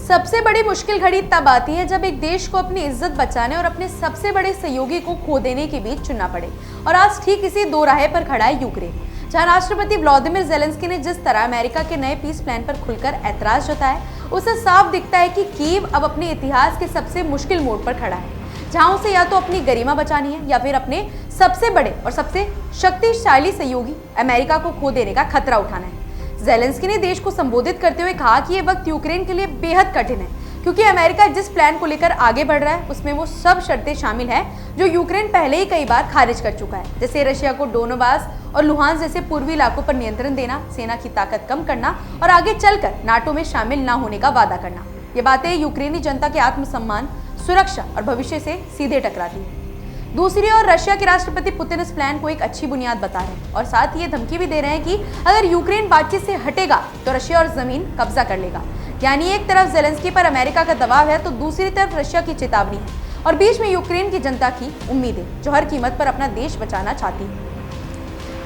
सबसे बड़ी मुश्किल घड़ी तब आती है जब एक देश को अपनी इज्जत बचाने और अपने सबसे बड़े सहयोगी को खो देने के बीच चुनना पड़े। और आज ठीक इसी दो राहे पर खड़ा है यूक्रेन, जहां राष्ट्रपति व्लादिमीर ज़ेलेंस्की ने जिस तरह अमेरिका के नए पीस प्लान पर खुलकर ऐतराज जताया, उससे साफ दिखता है कि कीव अब अपने इतिहास के सबसे मुश्किल मोड़ पर खड़ा है, जहां उसे या तो अपनी गरिमा बचानी है या फिर अपने सबसे बड़े और सबसे शक्तिशाली सहयोगी अमेरिका को खो देने का खतरा उठाना है। ज़ेलेंस्की ने देश को संबोधित करते हुए कहा कि ये वक्त यूक्रेन के लिए बेहद कठिन है, क्योंकि अमेरिका जिस प्लान को लेकर आगे बढ़ रहा है उसमें वो सब शर्तें शामिल हैं जो यूक्रेन पहले ही कई बार खारिज कर चुका है, जैसे रशिया को डोनबास और लुहांस जैसे पूर्वी इलाकों पर नियंत्रण देना, सेना की ताकत कम करना और आगे चलकर नाटो में शामिल न होने का वादा करना। ये बातें यूक्रेनी जनता के आत्मसम्मान, सुरक्षा और भविष्य से सीधे टकराती है। दूसरी ओर रशिया के राष्ट्रपति पुतिन इस प्लान को एक अच्छी बुनियाद बता रहे हैं और साथ ही ये धमकी भी दे रहे हैं कि अगर यूक्रेन बातचीत से हटेगा तो रशिया और जमीन कब्जा कर लेगा। यानी एक तरफ ज़ेलेंस्की पर अमेरिका का दबाव है तो दूसरी तरफ रशिया की चेतावनी है और बीच में यूक्रेन की जनता की उम्मीदें जो हर कीमत पर अपना देश बचाना चाहती है।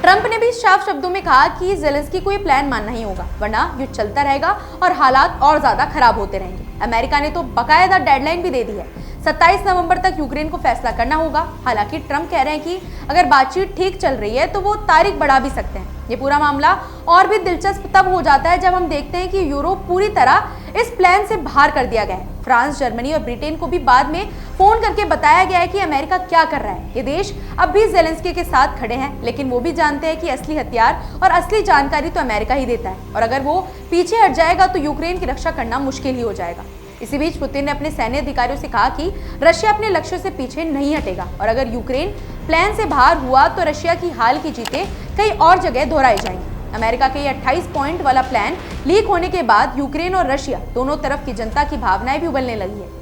ट्रंप ने भी साफ शब्दों में कहा कि ज़ेलेंस्की को ये प्लान मानना ही होगा, वरना युद्ध चलता रहेगा और हालात और ज्यादा खराब होते रहेंगे। अमेरिका ने तो बाकायदा डेडलाइन भी दे दी है, 27 नवंबर तक यूक्रेन को फैसला करना होगा। हालांकि ट्रंप कह रहे हैं कि अगर बातचीत ठीक चल रही है तो वो तारीख बढ़ा भी सकते हैं। ये पूरा मामला और भी दिलचस्प तब हो जाता है जब हम देखते हैं कि यूरोप पूरी तरह इस प्लान से बाहर कर दिया गया है। फ्रांस, जर्मनी और ब्रिटेन को भी बाद में फोन करके बताया गया है कि अमेरिका क्या कर रहा है। ये देश अब भी ज़ेलेंस्की के साथ खड़े हैं, लेकिन वो भी जानते हैं कि असली हथियार और असली जानकारी तो अमेरिका ही देता है और अगर वो पीछे हट जाएगा तो यूक्रेन की रक्षा करना मुश्किल ही हो जाएगा। इसी बीच पुतिन ने अपने सैन्य अधिकारियों से कहा कि रशिया अपने लक्ष्य से पीछे नहीं हटेगा और अगर यूक्रेन प्लान से बाहर हुआ तो रशिया की हाल की जीतें कई और जगह दोहराई जाएंगी। अमेरिका के 28 पॉइंट वाला प्लान लीक होने के बाद यूक्रेन और रशिया दोनों तरफ की जनता की भावनाएं भी उबलने लगी है।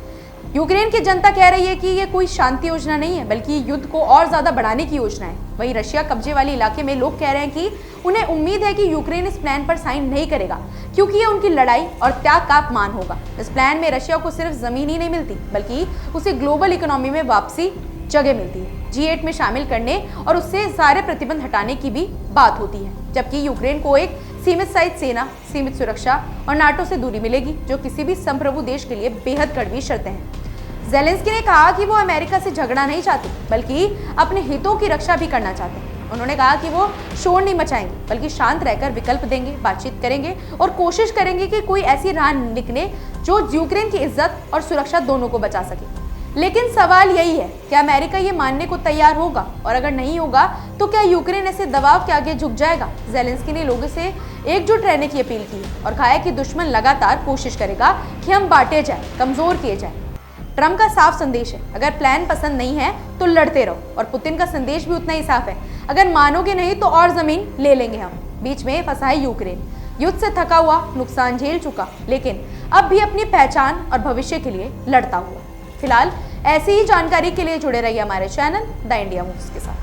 यूक्रेन की जनता कह रही है कि ये कोई शांति योजना नहीं है, बल्कि युद्ध को और ज्यादा बढ़ाने की योजना है। वहीं रशिया कब्जे वाले इलाके में लोग कह रहे हैं कि उन्हें उम्मीद है कि यूक्रेन इस प्लान पर साइन नहीं करेगा, क्योंकि ये उनकी लड़ाई और त्याग का अपमान होगा। इस प्लान में रशिया को सिर्फ जमीन ही नहीं मिलती, बल्कि उसे ग्लोबल इकोनॉमी में वापसी जगह मिलती है। G8 में शामिल करने और उससे सारे प्रतिबंध हटाने की भी बात होती है, जबकि यूक्रेन को एक सीमित साइज सेना, सीमित सुरक्षा और नाटो से दूरी मिलेगी, जो किसी भी संप्रभु देश के लिए बेहद कड़वी शर्तें हैं। ज़ेलेंस्की ने कहा कि वो अमेरिका से झगड़ा नहीं चाहते, बल्कि अपने हितों की रक्षा भी करना चाहते हैं। उन्होंने कहा कि वो शोर नहीं मचाएंगे, बल्कि शांत रहकर विकल्प देंगे, बातचीत करेंगे और कोशिश करेंगे कि कोई ऐसी राह निकले जो यूक्रेन की इज्जत और सुरक्षा दोनों को बचा सके। लेकिन सवाल यही है कि अमेरिका ये मानने को तैयार होगा, और अगर नहीं होगा तो क्या यूक्रेन ऐसे दबाव के आगे झुक जाएगा। ज़ेलेंस्की ने लोगों से एकजुट रहने की अपील की और कहा है कि दुश्मन लगातार कोशिश करेगा कि हम बांटे जाए, कमजोर किए जाए। ट्रंप का साफ संदेश है, अगर प्लान पसंद नहीं है तो लड़ते रहो, और पुतिन का संदेश भी उतना ही साफ है, अगर मानोगे नहीं तो और जमीन ले लेंगे हम। बीच में फंसा है यूक्रेन, युद्ध से थका हुआ, नुकसान झेल चुका, लेकिन अब भी अपनी पहचान और भविष्य के लिए लड़ता हुआ। फिलहाल ऐसी ही जानकारी के लिए जुड़े रहिए हमारे चैनल द इंडिया मूव्स के साथ।